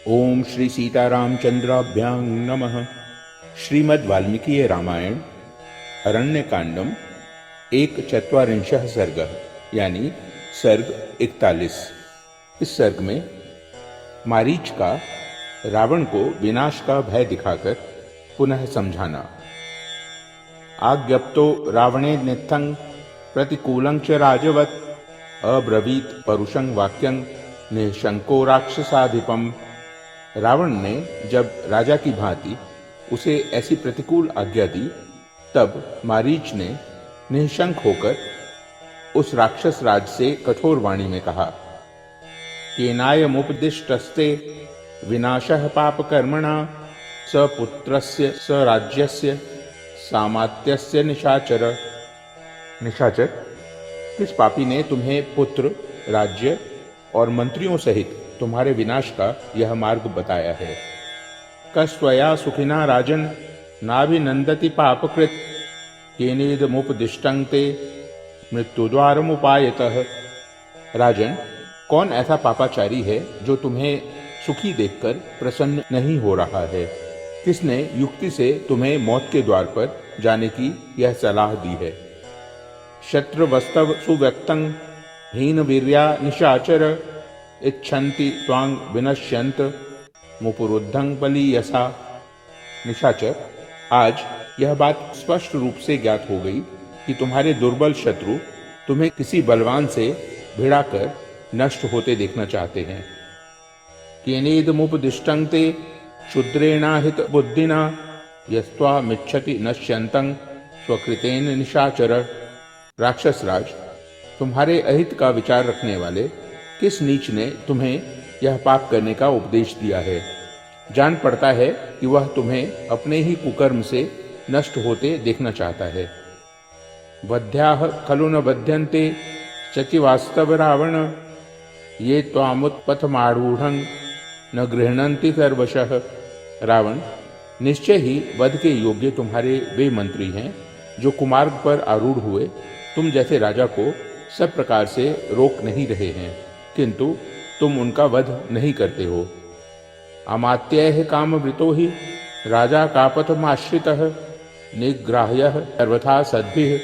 ओम श्री सीतारामचंद्राभ्यां नमः। श्रीमद् वाल्मीकि रामायण अरण्यकांडम एक चत्वारिंशः सर्गः यानी सर्ग 41। इस सर्ग में मारीच का रावण को विनाश का भय दिखाकर पुनः समझाना। आज्ञप्तो रावणे नित्थं प्रतिकूलं च राजवत् अब्रवीत परुषं वाक्यं निःशंको राक्षसाधिपम्। रावण ने जब राजा की भांति उसे ऐसी प्रतिकूल आज्ञा दी, तब मारीच ने निःशंक होकर उस राक्षस राज से कठोर वाणी में कहा, केनायमुपदिष्टस्ते विनाशः पापकर्मणा स पुत्रस्य स राज्यस्य सामात्यस्य निशाचर। निशाचर, किस पापी ने तुम्हें पुत्र, राज्य और मंत्रियों सहित तुम्हारे विनाश का यह मार्ग बताया है। कस्त्वया सुखिना राजन नाभिनंदति पापकृत केनेदमुपदिष्टं ते मृत्युद्वारमुपायतः। राजन, कौन ऐसा पापाचारी है जो तुम्हें सुखी देखकर प्रसन्न नहीं हो रहा है? किसने युक्ति से तुम्हें मौत के द्वार पर जाने की यह सलाह दी है? शत्रुवस्तव सुव्यक्तं हीन वीर्या निशाचर इच्छन्ति त्वांग विनश्यन्त मुपुरुद्धं बलीयसा। निशाचर, आज यह बात स्पष्ट रूप से ज्ञात हो गई कि तुम्हारे दुर्बल शत्रु तुम्हें किसी बलवान से भिड़ाकर नष्ट होते देखना चाहते हैं। केनेदमुपदिष्टं ते क्षुद्रेणाहित बुद्धिना यस्त्वामिच्छति नश्यन्तं स्वकृतेन निशाचर। राक्षस राज, तुम्हारे अहित का विचार रखने वाले किस नीच ने तुम्हें यह पाप करने का उपदेश दिया है? जान पड़ता है कि वह तुम्हें अपने ही कुकर्म से नष्ट होते देखना चाहता है। बध्याः खलु न बध्यन्ते चचिवास्तव रावण ये त्वामुत्पथमारूढ़ं न गृह्णन्ति सर्वशः। रावण, निश्चय ही वध के योग्य तुम्हारे वे मंत्री हैं जो कुमार्ग पर आरूढ़ हुए तुम जैसे राजा को सब प्रकार से रोक नहीं रहे हैं, किंतु तुम उनका वध नहीं करते हो। अमात्यैः कामवृतो हि राजा कापथमाश्रितः निग्राह्यः सर्वथा सद्भिः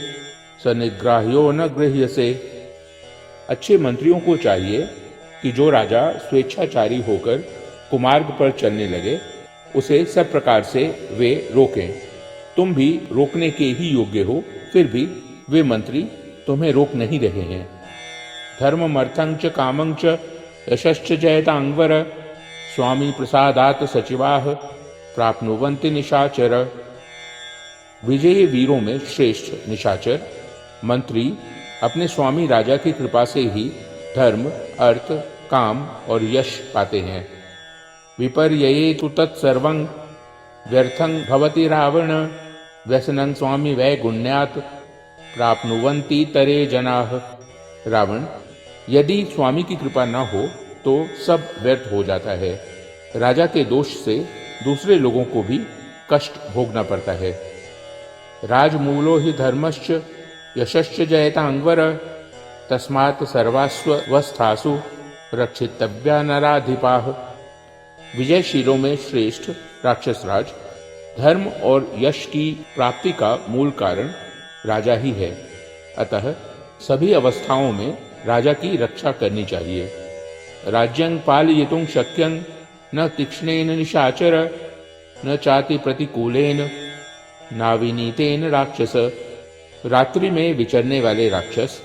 स निग्राह्यो न गृह्यसे। अच्छे मंत्रियों को चाहिए कि जो राजा स्वेच्छाचारी होकर कुमार्ग पर चलने लगे उसे सब प्रकार से वे रोकें। तुम भी रोकने के ही योग्य हो, फिर भी वे मंत्री तुम्हें रोक नहीं रहे हैं। धर्ममर्थं च कामं च यशश्च जयतांगवर स्वामी प्रसादात सचिवाः प्राप्नुवन्ति निशाचर। विजयी वीरों में श्रेष्ठ निशाचर मंत्री अपने स्वामी राजा की कृपा से ही धर्म, अर्थ, काम और यश पाते हैं। विपर्यये तु तत्सर्वं व्यर्थं भवति रावण व्यसनं स्वामी वैगुण्यात् प्राप्नुवन्ति तरे जनाः। रावण, यदि स्वामी की कृपा न हो तो सब व्यर्थ हो जाता है। राजा के दोष से दूसरे लोगों को भी कष्ट भोगना पड़ता है। राजमूलो ही धर्मश्च यशश्च जयतांगवर तस्मात् सर्वास्वस्थासु रक्षितव्या नराधिपाः। विजयशीलों में श्रेष्ठ राक्षस राज, धर्म और यश की प्राप्ति का मूल कारण राजा ही है। अतः सभी अवस्थाओं में राजा की रक्षा करनी चाहिए। राज्यं पालयितुं शक्यं न तीक्ष्णेन निशाचर न चाति प्रतिकूलेन नाविनीतेन राक्षस। रात्रि में विचरने वाले राक्षस,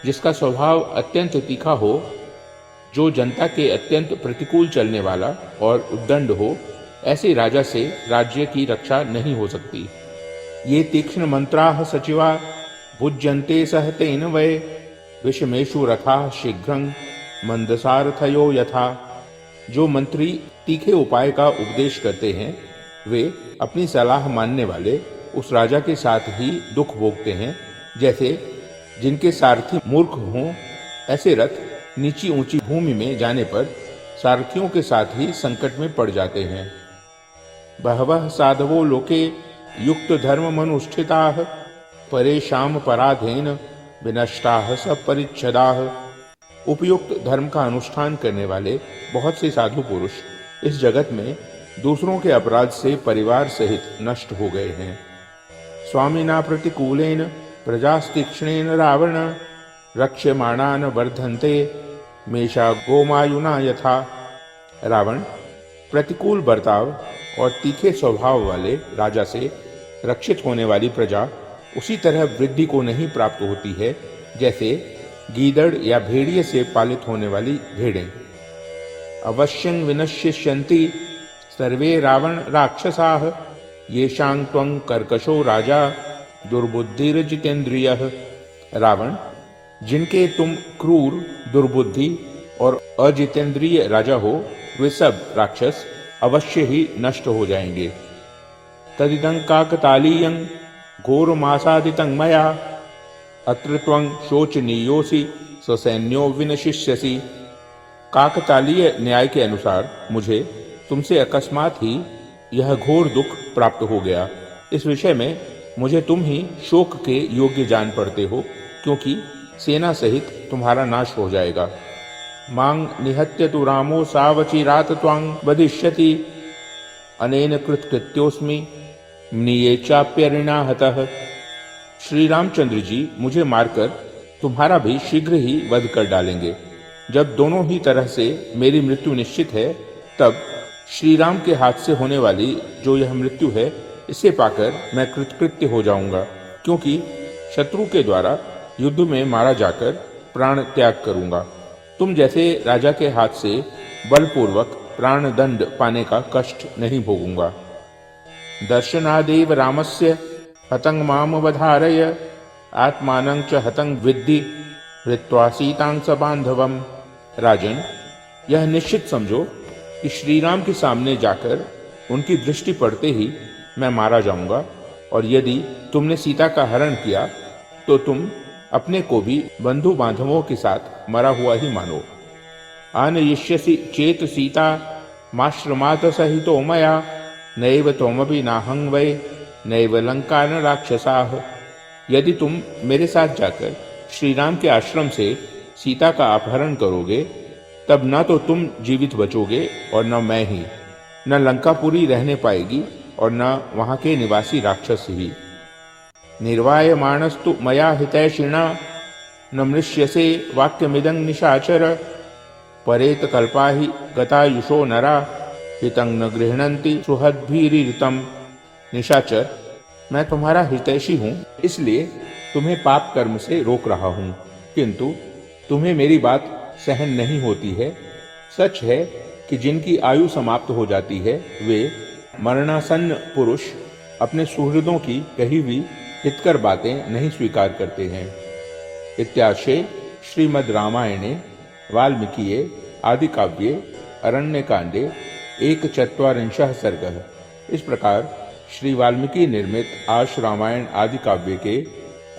जिसका स्वभाव अत्यंत तीखा हो, जो जनता के अत्यंत प्रतिकूल चलने वाला और उद्दंड हो, ऐसे राजा से राज्य की रक्षा नहीं हो सकती। ये तीक्ष्ण मंत्राः सचिवा भुज्यन्ते सहतेन वै विषमेषु रथाः शीघ्रं मंदसारथयो यथा। जो मंत्री तीखे उपाय का उपदेश करते हैं, वे अपनी सलाह मानने वाले उस राजा के साथ ही दुख भोगते हैं। जैसे जिनके सारथी मूर्ख हों, ऐसे रथ नीची ऊंची भूमि में जाने पर सारथियों के साथ ही संकट में पड़ जाते हैं। बहवः साधवो लोके युक्त धर्ममनुष्ठिताः परेशान पराधेन विनष्टाः सब परिच्छदाः। उपयुक्त धर्म का अनुष्ठान करने वाले बहुत से साधु पुरुष इस जगत में दूसरों के अपराध से परिवार सहित नष्ट हो गए हैं। स्वामिना प्रतिकूलेन प्रजास्तीक्ष्णेन रावण रक्ष्यमाणान वर्धन्ते मेषा गोमायुना यथा। रावण प्रतिकूल बर्ताव और तीखे स्वभाव वाले राजा से रक्षित होने वाली प्रजा उसी तरह वृद्धि को नहीं प्राप्त होती है जैसे गीदड़ या भेड़िए से पालित होने वाली भेड़ें। अवश्यं विनश्यन्ति सर्वे रावण राक्षसाः येषां त्वं कर्कशो राजा दुर्बुद्धिर्जितेन्द्रियः। रावण, जिनके तुम क्रूर, दुर्बुद्धि और अजितेंद्रिय राजा हो, वे सब राक्षस अवश्य ही नष्ट हो जाएंगे। तदिदं काकतालीयं घोरमासादितं मया अत्र त्वं शोचनीयोऽसि ससैन्यो विनशिष्यसि। काकतालीय न्याय के अनुसार मुझे तुमसे अकस्मात ही यह घोर दुख प्राप्त हो गया। इस विषय में मुझे तुम ही शोक के योग्य जान पड़ते हो, क्योंकि सेना सहित तुम्हारा नाश हो जाएगा। मांग निहत्य तु रामो सावचिरात त्वां वदिष्यति अनेन कृतकृत्योऽस्मि म्निये चाप्यरिणा हतः। श्री रामचंद्र जी मुझे मारकर तुम्हारा भी शीघ्र ही वध कर डालेंगे। जब दोनों ही तरह से मेरी मृत्यु निश्चित है, तब श्री राम के हाथ से होने वाली जो यह मृत्यु है, इसे पाकर मैं कृतकृत्य हो जाऊंगा, क्योंकि शत्रु के द्वारा युद्ध में मारा जाकर प्राण त्याग करूंगा। तुम जैसे राजा के हाथ से बलपूर्वक प्राण दंड पाने का कष्ट नहीं भोगूंगा। दर्शनादेव रामस्य हतं माम वधारय आत्मानं च हतं विद्धि हृत्वा सीतां स बांधवम। राजन, यह निश्चित समझो कि श्री राम के सामने जाकर उनकी दृष्टि पड़ते ही मैं मारा जाऊंगा, और यदि तुमने सीता का हरण किया तो तुम अपने को भी बंधु बांधवों के साथ मरा हुआ ही मानो। आनयिष्यसि चेत सीता माश्रमात सहितो मया नैव त्वमपि नाहं वै नैव लंका न राक्षसाः। यदि तुम मेरे साथ जाकर श्री राम के आश्रम से सीता का अपहरण करोगे, तब न तो तुम जीवित बचोगे और न मैं ही। न लंकापुरी रहने पाएगी और न वहां के निवासी राक्षस ही। निर्वायमाणस्तु मया हितैषिणा न मृष्यसे वाक्यमिदं निशाचर परेत कल्पा हि गतायुषो नरा हितं न गृह्णन्ति सुहद्भिरीरितम्। निशाचर, मैं तुम्हारा हितैषी हूँ, इसलिए तुम्हें पाप कर्म से रोक रहा हूँ, किंतु तुम्हें मेरी बात सहन नहीं होती है। सच है कि जिनकी आयु समाप्त हो जाती है, वे मरणासन्न पुरुष अपने सुहृदों की कही हुई हितकर बातें नहीं स्वीकार करते हैं। इत्याशे श्रीमद् रामायणे वाल्मीकिये आदिकाव्ये अरण्यकांडे 1/4 सर्गः। इस प्रकार श्री वाल्मीकि निर्मित आश रामायण आदि काव्य के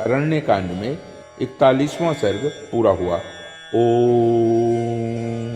अरण्यकांड में 41वां सर्ग पूरा हुआ। ओम।